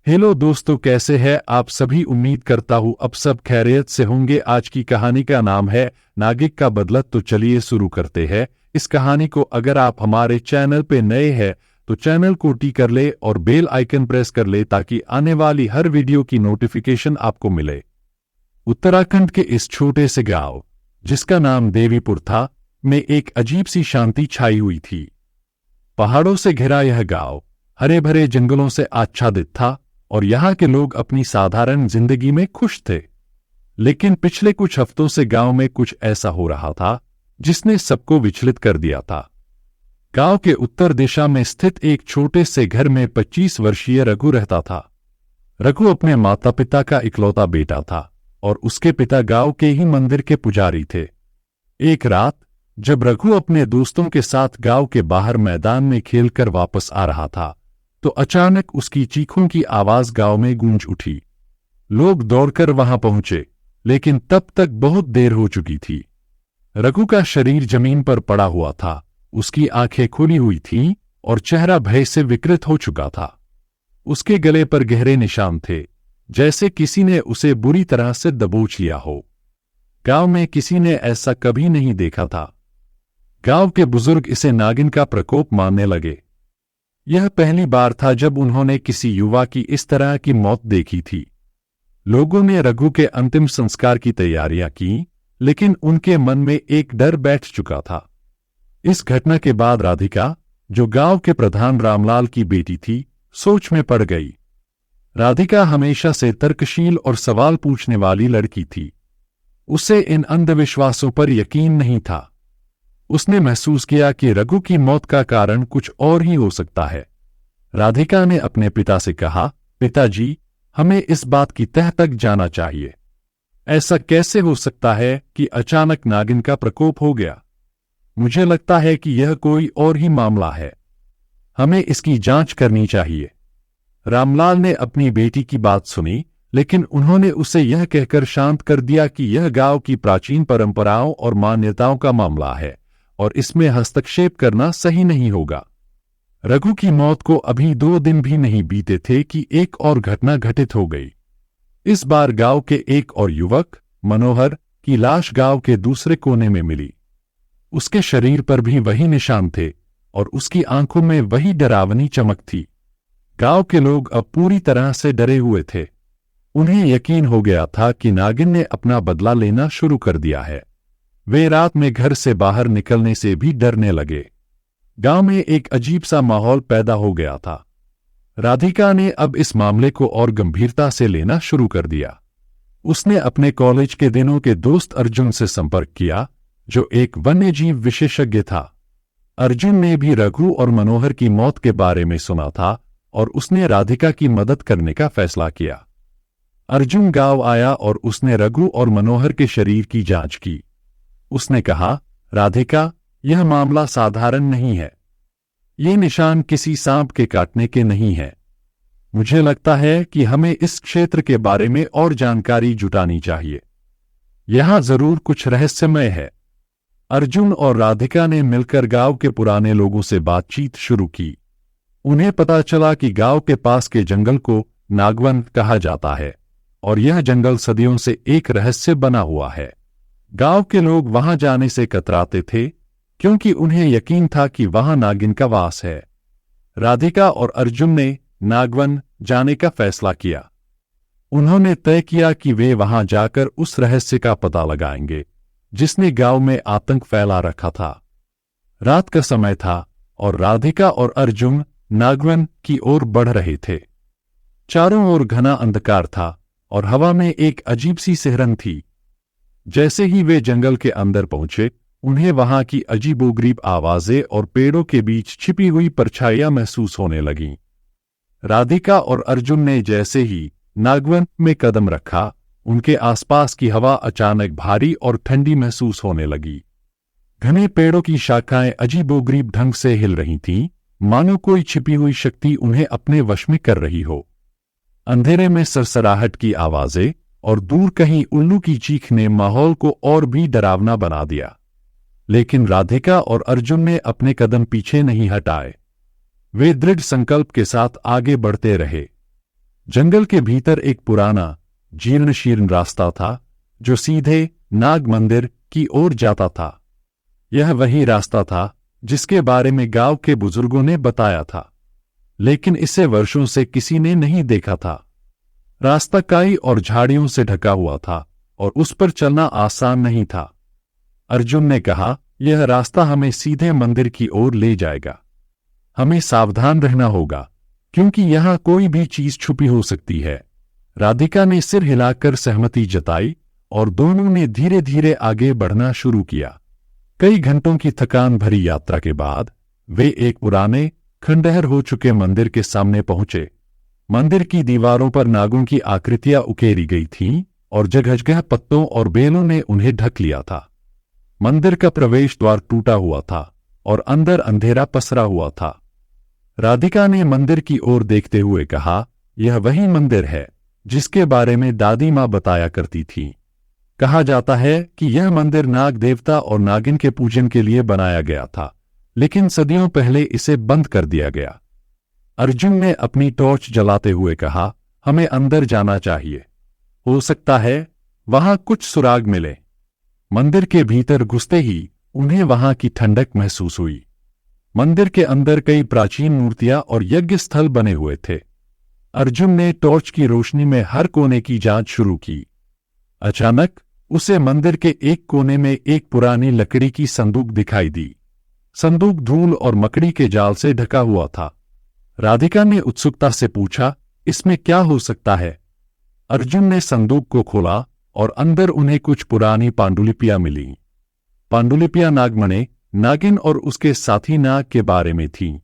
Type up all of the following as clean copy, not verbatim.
Hello दोस्तों, कैसे हैं आप सभी। उम्मीद करता हूँ अब सब खैरियत से होंगे। आज की कहानी का नाम है नागिन का बदला। तो चलिए शुरू करते हैं इस कहानी को। अगर आप हमारे चैनल पे नए हैं तो चैनल को टी कर ले और बेल आइकन प्रेस कर ले ताकि आने वाली हर वीडियो की नोटिफिकेशन आपको मिले। उत्तराखंड के इस छोटे से गांव जिसका नाम देवीपुर था में एक अजीब सी शांति छाई हुई थी। पहाड़ों से घिरा यह गांव हरे भरे जंगलों से आच्छादित था और यहाँ के लोग अपनी साधारण जिंदगी में खुश थे। लेकिन पिछले कुछ हफ्तों से गांव में कुछ ऐसा हो रहा था जिसने सबको विचलित कर दिया था। गांव के उत्तर दिशा में स्थित एक छोटे से घर में 25 वर्षीय रघु रहता था। रघु अपने माता पिता का इकलौता बेटा था और उसके पिता गांव के ही मंदिर के पुजारी थे। एक रात जब रघु अपने दोस्तों के साथ गांव के बाहर मैदान में खेलकर वापस आ रहा था तो अचानक उसकी चीखों की आवाज गांव में गूंज उठी। लोग दौड़कर वहां पहुंचे, लेकिन तब तक बहुत देर हो चुकी थी। रघु का शरीर जमीन पर पड़ा हुआ था, उसकी आंखें खुली हुई थीं और चेहरा भय से विकृत हो चुका था। उसके गले पर गहरे निशान थे, जैसे किसी ने उसे बुरी तरह से दबोच लिया हो। गांव में किसी ने ऐसा कभी नहीं देखा था। गांव के बुजुर्ग इसे नागिन का प्रकोप मानने लगे। यह पहली बार था जब उन्होंने किसी युवा की इस तरह की मौत देखी थी। लोगों ने रघु के अंतिम संस्कार की तैयारियां की, लेकिन उनके मन में एक डर बैठ चुका था। इस घटना के बाद राधिका, जो गांव के प्रधान रामलाल की बेटी थी, सोच में पड़ गई। राधिका हमेशा से तर्कशील और सवाल पूछने वाली लड़की थी। उसे इन अंधविश्वासों पर यकीन नहीं था। उसने महसूस किया कि रघु की मौत का कारण कुछ और ही हो सकता है। राधिका ने अपने पिता से कहा, पिताजी, हमें इस बात की तह तक जाना चाहिए। ऐसा कैसे हो सकता है कि अचानक नागिन का प्रकोप हो गया? मुझे लगता है कि यह कोई और ही मामला है। हमें इसकी जांच करनी चाहिए। रामलाल ने अपनी बेटी की बात सुनी, लेकिन उन्होंने उसे यह कहकर शांत कर दिया कि यह गांव की प्राचीन परंपराओं और मान्यताओं का मामला है और इसमें हस्तक्षेप करना सही नहीं होगा। रघु की मौत को अभी 2 दिन भी नहीं बीते थे कि एक और घटना घटित हो गई। इस बार गांव के एक और युवक, मनोहर, की लाश गांव के दूसरे कोने में मिली। उसके शरीर पर भी वही निशान थे और उसकी आंखों में वही डरावनी चमक थी। गांव के लोग अब पूरी तरह से डरे हुए थे। उन्हें यकीन हो गया था कि नागिन ने अपना बदला लेना शुरू कर दिया है। वे रात में घर से बाहर निकलने से भी डरने लगे। गांव में एक अजीब सा माहौल पैदा हो गया था। राधिका ने अब इस मामले को और गंभीरता से लेना शुरू कर दिया। उसने अपने कॉलेज के दिनों के दोस्त अर्जुन से संपर्क किया, जो एक वन्यजीव विशेषज्ञ था। अर्जुन ने भी रघु और मनोहर की मौत के बारे में सुना था और उसने राधिका की मदद करने का फैसला किया। अर्जुन गांव आया और उसने रघु और मनोहर के शरीर की जांच की। उसने कहा, राधिका, यह मामला साधारण नहीं है। ये निशान किसी सांप के काटने के नहीं है। मुझे लगता है कि हमें इस क्षेत्र के बारे में और जानकारी जुटानी चाहिए। यहां जरूर कुछ रहस्यमय है। अर्जुन और राधिका ने मिलकर गांव के पुराने लोगों से बातचीत शुरू की। उन्हें पता चला कि गांव के पास के जंगल को नागवन कहा जाता है और यह जंगल सदियों से एक रहस्य बना हुआ है। गांव के लोग वहां जाने से कतराते थे क्योंकि उन्हें यकीन था कि वहां नागिन का वास है। राधिका और अर्जुन ने नागवन जाने का फैसला किया। उन्होंने तय किया कि वे वहां जाकर उस रहस्य का पता लगाएंगे जिसने गांव में आतंक फैला रखा था। रात का समय था और राधिका और अर्जुन नागवन की ओर बढ़ रहे थे। चारों ओर घना अंधकार था और हवा में एक अजीब सी सिहरन थी। जैसे ही वे जंगल के अंदर पहुंचे, उन्हें वहां की अजीबोगरीब आवाजें और पेड़ों के बीच छिपी हुई परछाइयां महसूस होने लगीं। राधिका और अर्जुन ने जैसे ही नागवन में कदम रखा, उनके आसपास की हवा अचानक भारी और ठंडी महसूस होने लगी। घने पेड़ों की शाखाएं अजीबोगरीब ढंग से हिल रही थीं, मानो कोई छिपी हुई शक्ति उन्हें अपने वश में कर रही हो। अंधेरे में सरसराहट की आवाजें और दूर कहीं उल्लू की चीख ने माहौल को और भी डरावना बना दिया। लेकिन राधिका और अर्जुन ने अपने कदम पीछे नहीं हटाए। वे दृढ़ संकल्प के साथ आगे बढ़ते रहे। जंगल के भीतर एक पुराना जीर्ण शीर्ण रास्ता था जो सीधे नाग मंदिर की ओर जाता था। यह वही रास्ता था जिसके बारे में गांव के बुजुर्गों ने बताया था, लेकिन इसे वर्षों से किसी ने नहीं देखा था। रास्ता काई और झाड़ियों से ढका हुआ था और उस पर चलना आसान नहीं था। अर्जुन ने कहा, यह रास्ता हमें सीधे मंदिर की ओर ले जाएगा। हमें सावधान रहना होगा क्योंकि यहां कोई भी चीज छुपी हो सकती है। राधिका ने सिर हिलाकर सहमति जताई और दोनों ने धीरे धीरे आगे बढ़ना शुरू किया। कई घंटों की थकान भरी यात्रा के बाद वे एक पुराने खंडहर हो चुके मंदिर के सामने पहुंचे। मंदिर की दीवारों पर नागों की आकृतियां उकेरी गई थीं और जगह जगह पत्तों और बेलों ने उन्हें ढक लिया था। मंदिर का प्रवेश द्वार टूटा हुआ था और अंदर अंधेरा पसरा हुआ था। राधिका ने मंदिर की ओर देखते हुए कहा, यह वही मंदिर है जिसके बारे में दादी माँ बताया करती थी। कहा जाता है कि यह मंदिर नाग देवता और नागिन के पूजन के लिए बनाया गया था, लेकिन सदियों पहले इसे बंद कर दिया गया। अर्जुन ने अपनी टॉर्च जलाते हुए कहा, हमें अंदर जाना चाहिए। हो सकता है वहां कुछ सुराग मिले। मंदिर के भीतर घुसते ही उन्हें वहां की ठंडक महसूस हुई। मंदिर के अंदर कई प्राचीन मूर्तियां और यज्ञ स्थल बने हुए थे। अर्जुन ने टॉर्च की रोशनी में हर कोने की जांच शुरू की। अचानक उसे मंदिर के एक कोने में एक पुरानी लकड़ी की संदूक दिखाई दी। संदूक धूल और मकड़ी के जाल से ढका हुआ था। राधिका ने उत्सुकता से पूछा, इसमें क्या हो सकता है? अर्जुन ने संदूक को खोला और अंदर उन्हें कुछ पुरानी पांडुलिपियां मिलीं। पांडुलिपियां नागमणि, नागिन और उसके साथी नाग के बारे में थीं।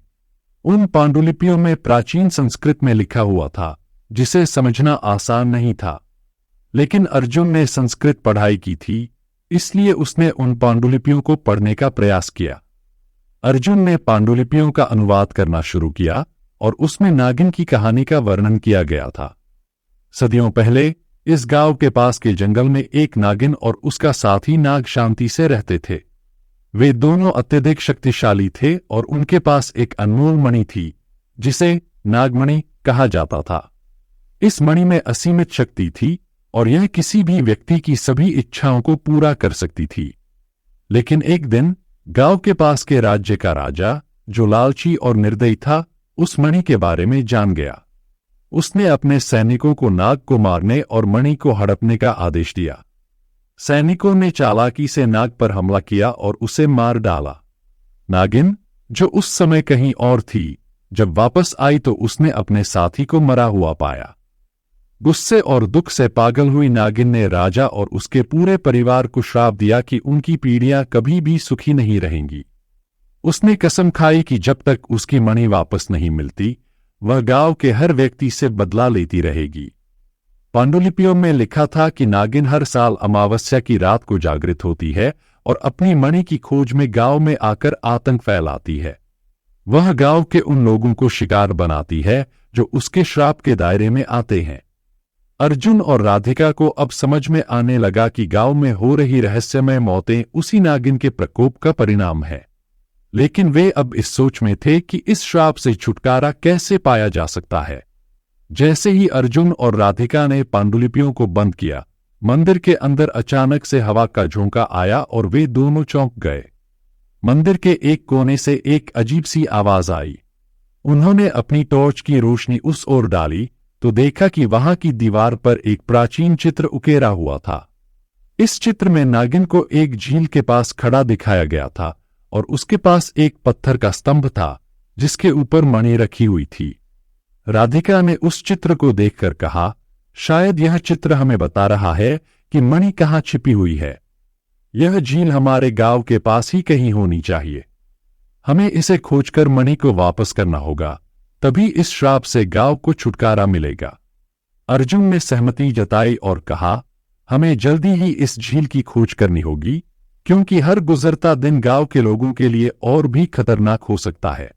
उन पांडुलिपियों में प्राचीन संस्कृत में लिखा हुआ था, जिसे समझना आसान नहीं था, लेकिन अर्जुन ने संस्कृत पढ़ाई की थी, इसलिए उसने उन पांडुलिपियों को पढ़ने का प्रयास किया। अर्जुन ने पांडुलिपियों का अनुवाद करना शुरू किया और उसमें नागिन की कहानी का वर्णन किया गया था। सदियों पहले इस गांव के पास के जंगल में एक नागिन और उसका साथी नाग शांति से रहते थे। वे दोनों अत्यधिक शक्तिशाली थे और उनके पास एक अनमोल मणि थी, जिसे नागमणि कहा जाता था। इस मणि में असीमित शक्ति थी और यह किसी भी व्यक्ति की सभी इच्छाओं को पूरा कर सकती थी। लेकिन एक दिन गांव के पास के राज्य का राजा, जो लालची और निर्दयी था, उस मणि के बारे में जान गया। उसने अपने सैनिकों को नाग को मारने और मणि को हड़पने का आदेश दिया। सैनिकों ने चालाकी से नाग पर हमला किया और उसे मार डाला। नागिन, जो उस समय कहीं और थी, जब वापस आई तो उसने अपने साथी को मरा हुआ पाया। गुस्से और दुख से पागल हुई नागिन ने राजा और उसके पूरे परिवार को श्राप दिया कि उनकी पीढ़ियां कभी भी सुखी नहीं रहेंगी। उसने कसम खाई कि जब तक उसकी मणि वापस नहीं मिलती, वह गांव के हर व्यक्ति से बदला लेती रहेगी। पांडुलिपियों में लिखा था कि नागिन हर साल अमावस्या की रात को जागृत होती है और अपनी मणि की खोज में गांव में आकर आतंक फैलाती है। वह गांव के उन लोगों को शिकार बनाती है जो उसके श्राप के दायरे में आते हैं। अर्जुन और राधिका को अब समझ में आने लगा कि गांव में हो रही रहस्यमय मौतें उसी नागिन के प्रकोप का परिणाम है। लेकिन वे अब इस सोच में थे कि इस श्राप से छुटकारा कैसे पाया जा सकता है। जैसे ही अर्जुन और राधिका ने पांडुलिपियों को बंद किया, मंदिर के अंदर अचानक से हवा का झोंका आया और वे दोनों चौंक गए। मंदिर के एक कोने से एक अजीब सी आवाज आई। उन्होंने अपनी टॉर्च की रोशनी उस ओर डाली तो देखा कि वहां की दीवार पर एक प्राचीन चित्र उकेरा हुआ था। इस चित्र में नागिन को एक झील के पास खड़ा दिखाया गया था और उसके पास एक पत्थर का स्तंभ था जिसके ऊपर मणि रखी हुई थी। राधिका ने उस चित्र को देखकर कहा, शायद यह चित्र हमें बता रहा है कि मणि कहाँ छिपी हुई है। यह झील हमारे गांव के पास ही कहीं होनी चाहिए। हमें इसे खोजकर मणि को वापस करना होगा, तभी इस श्राप से गांव को छुटकारा मिलेगा। अर्जुन ने सहमति जताई और कहा, हमें जल्दी ही इस झील की खोज करनी होगी, क्योंकि हर गुजरता दिन गांव के लोगों के लिए और भी खतरनाक हो सकता है।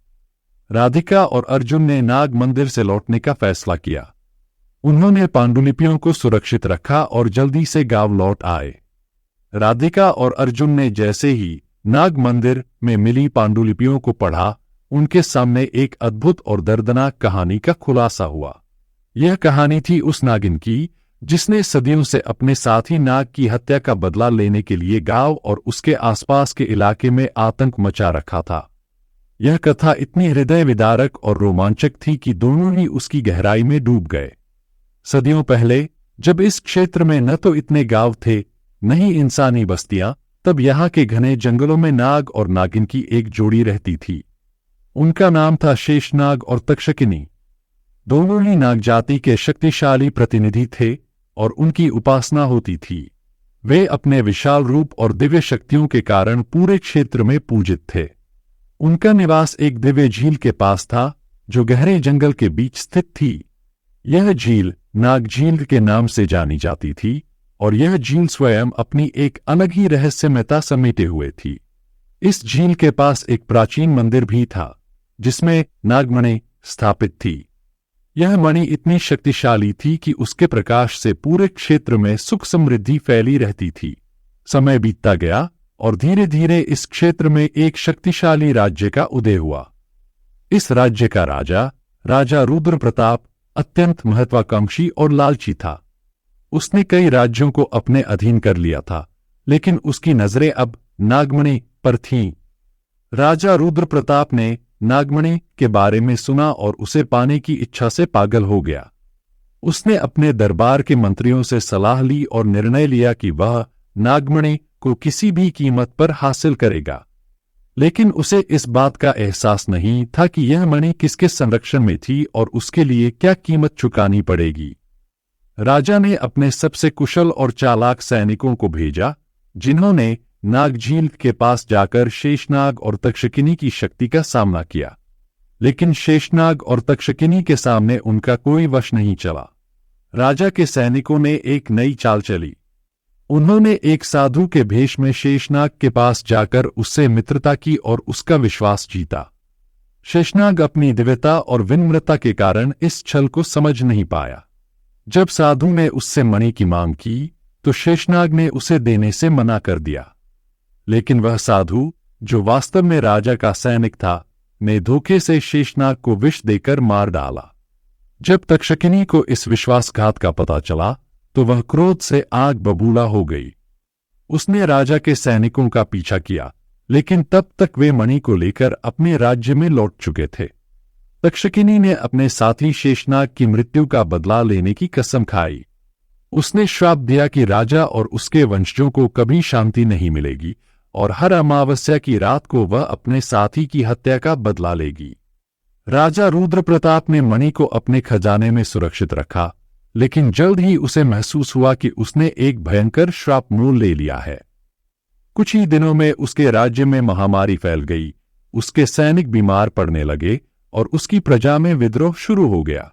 राधिका और अर्जुन ने नाग मंदिर से लौटने का फैसला किया। उन्होंने पांडुलिपियों को सुरक्षित रखा और जल्दी से गांव लौट आए। राधिका और अर्जुन ने जैसे ही नाग मंदिर में मिली पांडुलिपियों को पढ़ा, उनके सामने एक अद्भुत और दर्दनाक कहानी का खुलासा हुआ। यह कहानी थी उस नागिन की जिसने सदियों से अपने साथी नाग की हत्या का बदला लेने के लिए गांव और उसके आसपास के इलाके में आतंक मचा रखा था। यह कथा इतनी हृदय विदारक और रोमांचक थी कि दोनों ही उसकी गहराई में डूब गए। सदियों पहले, जब इस क्षेत्र में न तो इतने गांव थे न ही इंसानी बस्तियां, तब यहाँ के घने जंगलों में नाग और नागिन की एक जोड़ी रहती थी। उनका नाम था शेषनाग और तक्षकिनी। दोनों ही नाग जाति के शक्तिशाली प्रतिनिधि थे और उनकी उपासना होती थी। वे अपने विशाल रूप और दिव्य शक्तियों के कारण पूरे क्षेत्र में पूजित थे। उनका निवास एक दिव्य झील के पास था जो गहरे जंगल के बीच स्थित थी। यह झील नाग झील के नाम से जानी जाती थी और यह झील स्वयं अपनी एक अलग ही रहस्यमयता समेटे हुए थी। इस झील के पास एक प्राचीन मंदिर भी था जिसमें नागमणि स्थापित थी। यह मणि इतनी शक्तिशाली थी कि उसके प्रकाश से पूरे क्षेत्र में सुख समृद्धि फैली रहती थी। समय बीतता गया और धीरे धीरे इस क्षेत्र में एक शक्तिशाली राज्य का उदय हुआ। इस राज्य का राजा रुद्र प्रताप अत्यंत महत्वाकांक्षी और लालची था। उसने कई राज्यों को अपने अधीन कर लिया था, लेकिन उसकी नजरें अब नागमणि पर थीं। राजा रुद्र प्रताप ने नागमणि के बारे में सुना और उसे पाने की इच्छा से पागल हो गया। उसने अपने दरबार के मंत्रियों से सलाह ली और निर्णय लिया कि वह नागमणि को किसी भी कीमत पर हासिल करेगा। लेकिन उसे इस बात का एहसास नहीं था कि यह मणि किसके संरक्षण में थी और उसके लिए क्या कीमत चुकानी पड़ेगी। राजा ने अपने सबसे कुशल और चालाक सैनिकों को भेजा, जिन्होंने नाग झील के पास जाकर शेषनाग और तक्षकिनी की शक्ति का सामना किया। लेकिन शेषनाग और तक्षकिनी के सामने उनका कोई वश नहीं चला। राजा के सैनिकों ने एक नई चाल चली। उन्होंने एक साधु के भेष में शेषनाग के पास जाकर उससे मित्रता की और उसका विश्वास जीता। शेषनाग अपनी दिव्यता और विनम्रता के कारण इस छल को समझ नहीं पाया। जब साधु ने उससे मणि की मांग की तो शेषनाग ने उसे देने से मना कर दिया। लेकिन वह साधु, जो वास्तव में राजा का सैनिक था, ने धोखे से शेषनाग को विष देकर मार डाला। जब तक्षकिनी को इस विश्वासघात का पता चला तो वह क्रोध से आग बबूला हो गई। उसने राजा के सैनिकों का पीछा किया, लेकिन तब तक वे मणि को लेकर अपने राज्य में लौट चुके थे। तक्षकिनी ने अपने साथी शेषनाग की मृत्यु का बदला लेने की कसम खाई। उसने श्राप दिया कि राजा और उसके वंशजों को कभी शांति नहीं मिलेगी और हर अमावस्या की रात को वह अपने साथी की हत्या का बदला लेगी। राजा रुद्र प्रताप ने मणि को अपने खजाने में सुरक्षित रखा, लेकिन जल्द ही उसे महसूस हुआ कि उसने एक भयंकर श्राप मोल ले लिया है। कुछ ही दिनों में उसके राज्य में महामारी फैल गई। उसके सैनिक बीमार पड़ने लगे और उसकी प्रजा में विद्रोह शुरू हो गया।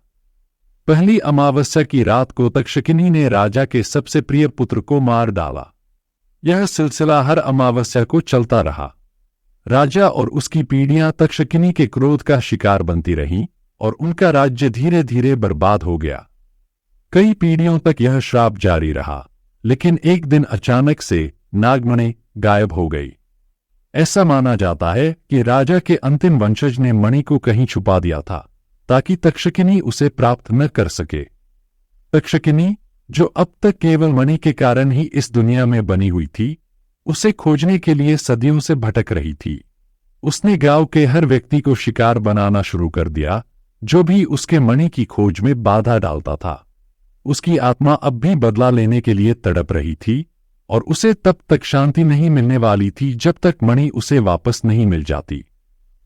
पहली अमावस्या की रात को तक्षकिनी ने राजा के सबसे प्रिय पुत्र को मार डाला। यह सिलसिला हर अमावस्या को चलता रहा। राजा और उसकी पीढ़ियां तक्षकिनी के क्रोध का शिकार बनती रहीं और उनका राज्य धीरे धीरे बर्बाद हो गया। कई पीढ़ियों तक यह श्राप जारी रहा, लेकिन एक दिन अचानक से नागमणि गायब हो गई। ऐसा माना जाता है कि राजा के अंतिम वंशज ने मणि को कहीं छुपा दिया था ताकि तक्षकिनी उसे प्राप्त न कर सके। तक्षकिनी, जो अब तक केवल मणि के कारण ही इस दुनिया में बनी हुई थी, उसे खोजने के लिए सदियों से भटक रही थी। उसने गांव के हर व्यक्ति को शिकार बनाना शुरू कर दिया जो भी उसके मणि की खोज में बाधा डालता था। उसकी आत्मा अब भी बदला लेने के लिए तड़प रही थी और उसे तब तक शांति नहीं मिलने वाली थी जब तक मणि उसे वापस नहीं मिल जाती।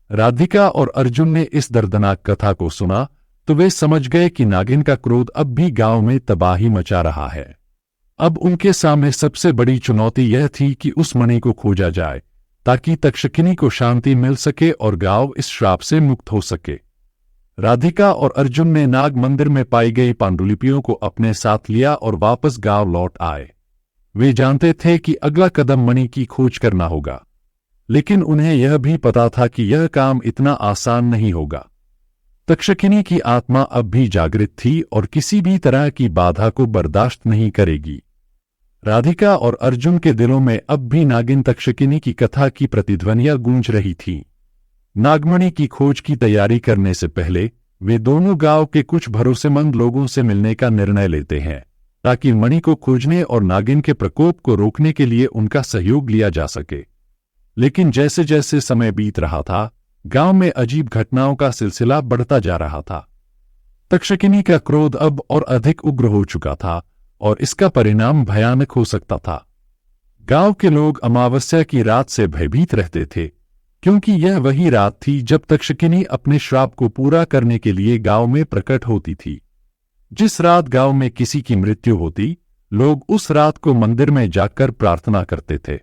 राधिका और अर्जुन ने इस दर्दनाक कथा को सुना तो वे समझ गए कि नागिन का क्रोध अब भी गांव में तबाही मचा रहा है। अब उनके सामने सबसे बड़ी चुनौती यह थी कि उस मणि को खोजा जाए ताकि तक्षकिनी को शांति मिल सके और गांव इस श्राप से मुक्त हो सके। राधिका और अर्जुन ने नाग मंदिर में पाई गई पांडुलिपियों को अपने साथ लिया और वापस गांव लौट आए। वे जानते थे कि अगला कदम मणि की खोज करना होगा, लेकिन उन्हें यह भी पता था कि यह काम इतना आसान नहीं होगा। तक्षकिनी की आत्मा अब भी जागृत थी और किसी भी तरह की बाधा को बर्दाश्त नहीं करेगी। राधिका और अर्जुन के दिलों में अब भी नागिन तक्षकिनी की कथा की प्रतिध्वनियां गूंज रही थीं। नागमणि की खोज की तैयारी करने से पहले वे दोनों गांव के कुछ भरोसेमंद लोगों से मिलने का निर्णय लेते हैं ताकि मणि को खोजने और नागिन के प्रकोप को रोकने के लिए उनका सहयोग लिया जा सके। लेकिन जैसे जैसे समय बीत रहा था, गांव में अजीब घटनाओं का सिलसिला बढ़ता जा रहा था। तक्षकिनी का क्रोध अब और अधिक उग्र हो चुका था और इसका परिणाम भयानक हो सकता था। गांव के लोग अमावस्या की रात से भयभीत रहते थे, क्योंकि यह वही रात थी जब तक्षकिनी अपने श्राप को पूरा करने के लिए गांव में प्रकट होती थी। जिस रात गांव में किसी की मृत्यु होती, लोग उस रात को मंदिर में जाकर प्रार्थना करते थे।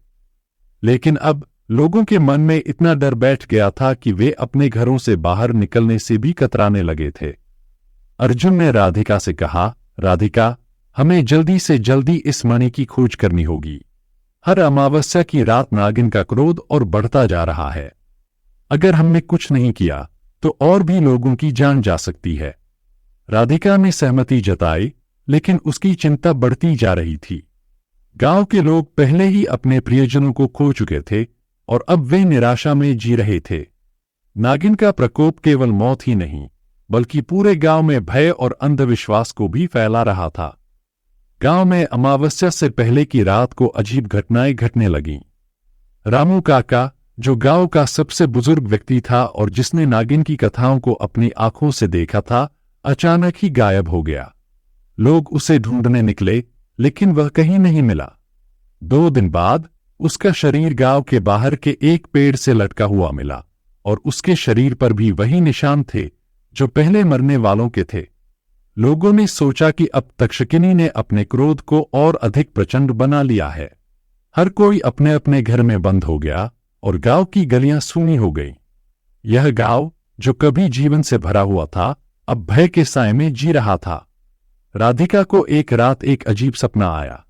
लेकिन अब लोगों के मन में इतना डर बैठ गया था कि वे अपने घरों से बाहर निकलने से भी कतराने लगे थे। अर्जुन ने राधिका से कहा, राधिका, हमें जल्दी से जल्दी इस मणि की खोज करनी होगी। हर अमावस्या की रात नागिन का क्रोध और बढ़ता जा रहा है। अगर हमने कुछ नहीं किया तो और भी लोगों की जान जा सकती है। राधिका ने सहमति जताई, लेकिन उसकी चिंता बढ़ती जा रही थी। गांव के लोग पहले ही अपने प्रियजनों को खो चुके थे और अब वे निराशा में जी रहे थे। नागिन का प्रकोप केवल मौत ही नहीं, बल्कि पूरे गांव में भय और अंधविश्वास को भी फैला रहा था। गांव में अमावस्या से पहले की रात को अजीब घटनाएं घटने लगीं। रामू काका, जो गांव का सबसे बुजुर्ग व्यक्ति था और जिसने नागिन की कथाओं को अपनी आंखों से देखा था, अचानक ही गायब हो गया। लोग उसे ढूंढने निकले, लेकिन वह कहीं नहीं मिला। 2 दिन बाद उसका शरीर गांव के बाहर के एक पेड़ से लटका हुआ मिला और उसके शरीर पर भी वही निशान थे जो पहले मरने वालों के थे। लोगों ने सोचा कि अब तक्षकिनी ने अपने क्रोध को और अधिक प्रचंड बना लिया है। हर कोई अपने अपने घर में बंद हो गया और गांव की गलियां सूनी हो गईं। यह गांव, जो कभी जीवन से भरा हुआ था, अब भय के साए में जी रहा था। राधिका को एक रात एक अजीब सपना आया।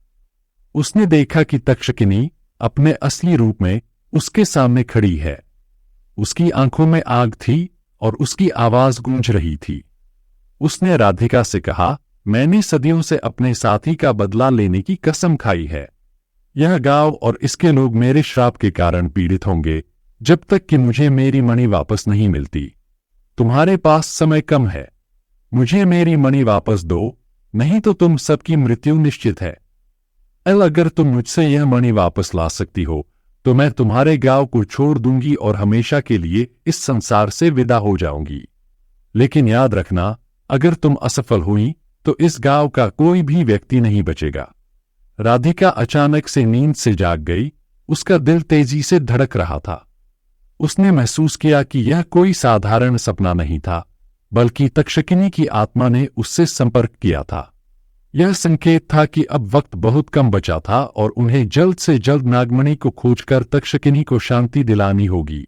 उसने देखा कि तक्षकिनी अपने असली रूप में उसके सामने खड़ी है। उसकी आंखों में आग थी और उसकी आवाज गूंज रही थी। उसने राधिका से कहा, मैंने सदियों से अपने साथी का बदला लेने की कसम खाई है। यह गांव और इसके लोग मेरे श्राप के कारण पीड़ित होंगे जब तक कि मुझे मेरी मणि वापस नहीं मिलती। तुम्हारे पास समय कम है, मुझे मेरी मणि वापस दो, नहीं तो तुम सबकी मृत्यु निश्चित है। अगर तुम मुझसे यह मणि वापस ला सकती हो तो मैं तुम्हारे गांव को छोड़ दूंगी और हमेशा के लिए इस संसार से विदा हो जाऊंगी। लेकिन याद रखना, अगर तुम असफल हुई तो इस गांव का कोई भी व्यक्ति नहीं बचेगा। राधिका अचानक से नींद से जाग गई। उसका दिल तेजी से धड़क रहा था। उसने महसूस किया कि यह कोई साधारण सपना नहीं था, बल्कि तक्षकिनी की आत्मा ने उससे संपर्क किया था। यह संकेत था कि अब वक्त बहुत कम बचा था और उन्हें जल्द से जल्द नागमणि को खोजकर तक्षकिनी को शांति दिलानी होगी।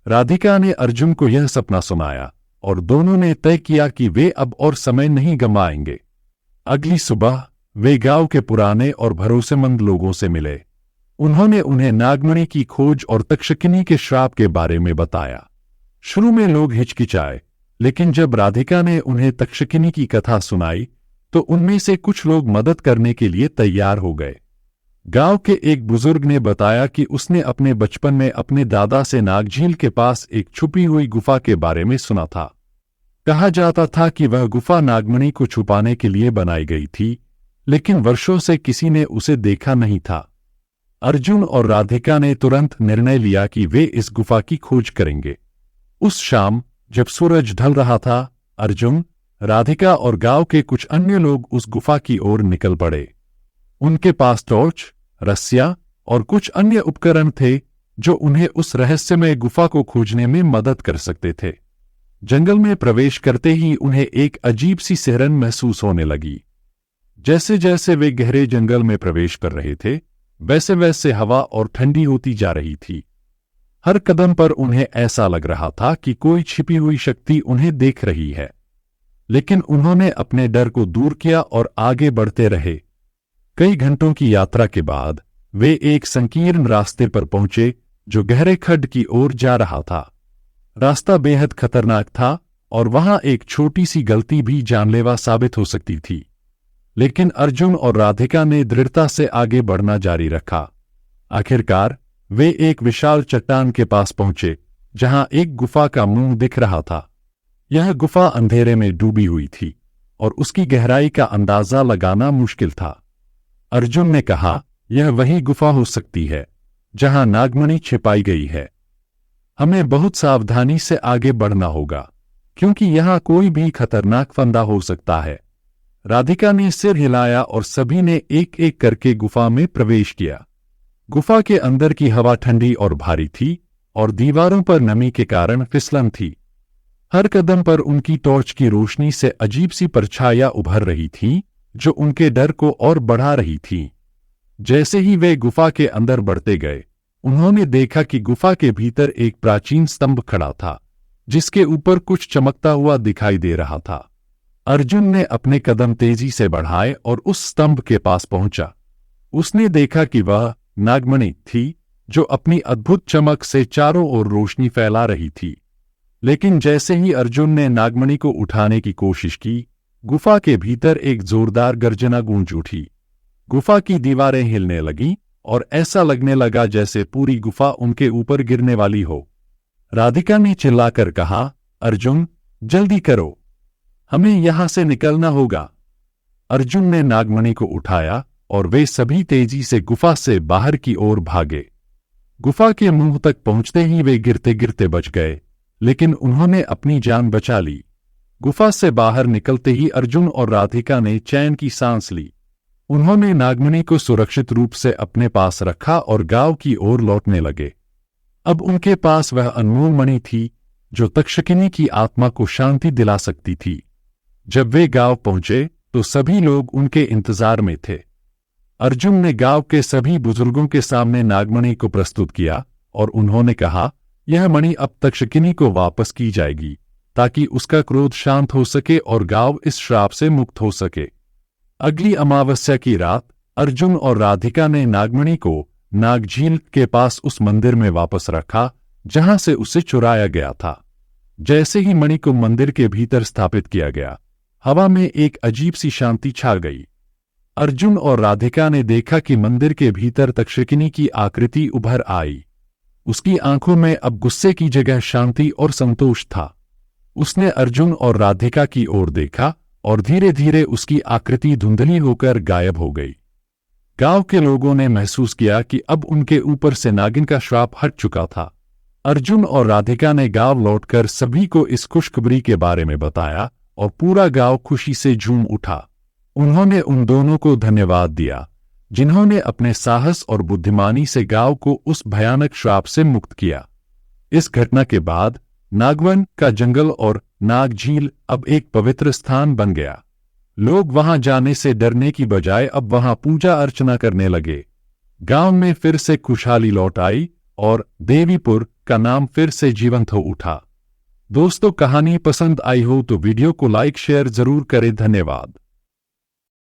राधिका ने अर्जुन को यह सपना सुनाया और दोनों ने तय किया कि वे अब और समय नहीं गंवाएंगे। अगली सुबह वे गांव के पुराने और भरोसेमंद लोगों से मिले। उन्होंने उन्हें नागमणि की खोज और तक्षकिनी के श्राप के बारे में बताया। शुरू में लोग हिचकिचाए, लेकिन जब राधिका ने उन्हें तक्षकिनी की कथा सुनाई तो उनमें से कुछ लोग मदद करने के लिए तैयार हो गए। गांव के एक बुजुर्ग ने बताया कि उसने अपने बचपन में अपने दादा से नागझील के पास एक छुपी हुई गुफा के बारे में सुना था। कहा जाता था कि वह गुफा नागमणि को छुपाने के लिए बनाई गई थी, लेकिन वर्षों से किसी ने उसे देखा नहीं था। अर्जुन और राधिका ने तुरंत निर्णय लिया कि वे इस गुफा की खोज करेंगे। उस शाम जब सूरज ढल रहा था, अर्जुन, राधिका और गांव के कुछ अन्य लोग उस गुफा की ओर निकल पड़े। उनके पास टॉर्च, रस्सियां और कुछ अन्य उपकरण थे जो उन्हें उस रहस्यमय गुफा को खोजने में मदद कर सकते थे। जंगल में प्रवेश करते ही उन्हें एक अजीब सी सिहरन महसूस होने लगी। जैसे जैसे वे गहरे जंगल में प्रवेश कर रहे थे, वैसे वैसे हवा और ठंडी होती जा रही थी। हर कदम पर उन्हें ऐसा लग रहा था कि कोई छिपी हुई शक्ति उन्हें देख रही है। लेकिन उन्होंने अपने डर को दूर किया और आगे बढ़ते रहे। कई घंटों की यात्रा के बाद वे एक संकीर्ण रास्ते पर पहुंचे जो गहरे खड्ड की ओर जा रहा था। रास्ता बेहद खतरनाक था और वहां एक छोटी सी गलती भी जानलेवा साबित हो सकती थी। लेकिन अर्जुन और राधिका ने दृढ़ता से आगे बढ़ना जारी रखा। आखिरकार वे एक विशाल चट्टान के पास पहुंचे जहां एक गुफा का मुंह दिख रहा था। यह गुफा अंधेरे में डूबी हुई थी और उसकी गहराई का अंदाजा लगाना मुश्किल था। अर्जुन ने कहा, यह वही गुफा हो सकती है जहां नागमणि छिपाई गई है। हमें बहुत सावधानी से आगे बढ़ना होगा क्योंकि यहां कोई भी खतरनाक फंदा हो सकता है। राधिका ने सिर हिलाया और सभी ने एक एक करके गुफा में प्रवेश किया। गुफा के अंदर की हवा ठंडी और भारी थी और दीवारों पर नमी के कारण फिसलन थी। हर कदम पर उनकी टॉर्च की रोशनी से अजीब सी परछाइयां उभर रही थीं, जो उनके डर को और बढ़ा रही थीं। जैसे ही वे गुफा के अंदर बढ़ते गए, उन्होंने देखा कि गुफा के भीतर एक प्राचीन स्तंभ खड़ा था, जिसके ऊपर कुछ चमकता हुआ दिखाई दे रहा था। अर्जुन ने अपने कदम तेजी से बढ़ाए और उस स्तंभ के पास पहुंचा। उसने देखा कि वह नागमणि थी, जो अपनी अद्भुत चमक से चारों ओर रोशनी फैला रही थी। लेकिन जैसे ही अर्जुन ने नागमणि को उठाने की कोशिश की, गुफा के भीतर एक जोरदार गर्जना गूंज उठी। गुफा की दीवारें हिलने लगीं और ऐसा लगने लगा जैसे पूरी गुफा उनके ऊपर गिरने वाली हो। राधिका ने चिल्लाकर कहा, अर्जुन, जल्दी करो, हमें यहां से निकलना होगा। अर्जुन ने नागमणि को उठाया और वे सभी तेजी से गुफा से बाहर की ओर भागे। गुफा के मुंह तक पहुंचते ही वे गिरते गिरते बच गए, लेकिन उन्होंने अपनी जान बचा ली। गुफा से बाहर निकलते ही अर्जुन और राधिका ने चैन की सांस ली। उन्होंने नागमणि को सुरक्षित रूप से अपने पास रखा और गांव की ओर लौटने लगे। अब उनके पास वह अनमोल मणि थी जो तक्षकिनी की आत्मा को शांति दिला सकती थी। जब वे गांव पहुंचे तो सभी लोग उनके इंतजार में थे। अर्जुन ने गांव के सभी बुजुर्गों के सामने नागमणि को प्रस्तुत किया और उन्होंने कहा, यह मणि अब तक्षकिनी को वापस की जाएगी ताकि उसका क्रोध शांत हो सके और गांव इस श्राप से मुक्त हो सके। अगली अमावस्या की रात अर्जुन और राधिका ने नागमणि को नागझील के पास उस मंदिर में वापस रखा जहां से उसे चुराया गया था। जैसे ही मणि को मंदिर के भीतर स्थापित किया गया, हवा में एक अजीब सी शांति छा गई। अर्जुन और राधिका ने देखा कि मंदिर के भीतर तक्षकिनी की आकृति उभर आई। उसकी आंखों में अब गुस्से की जगह शांति और संतोष था। उसने अर्जुन और राधिका की ओर देखा और धीरे धीरे उसकी आकृति धुंधली होकर गायब हो गई। गांव के लोगों ने महसूस किया कि अब उनके ऊपर से नागिन का श्राप हट चुका था। अर्जुन और राधिका ने गांव लौटकर सभी को इस खुशखबरी के बारे में बताया और पूरा गांव खुशी से झूम उठा। उन्होंने उन दोनों को धन्यवाद दिया जिन्होंने अपने साहस और बुद्धिमानी से गांव को उस भयानक श्राप से मुक्त किया। इस घटना के बाद नागवन का जंगल और नागझील अब एक पवित्र स्थान बन गया। लोग वहां जाने से डरने की बजाय अब वहां पूजा अर्चना करने लगे। गांव में फिर से खुशहाली लौट आई और देवीपुर का नाम फिर से जीवंत हो उठा। दोस्तों, कहानी पसंद आई हो तो वीडियो को लाइक शेयर जरूर करें। धन्यवाद।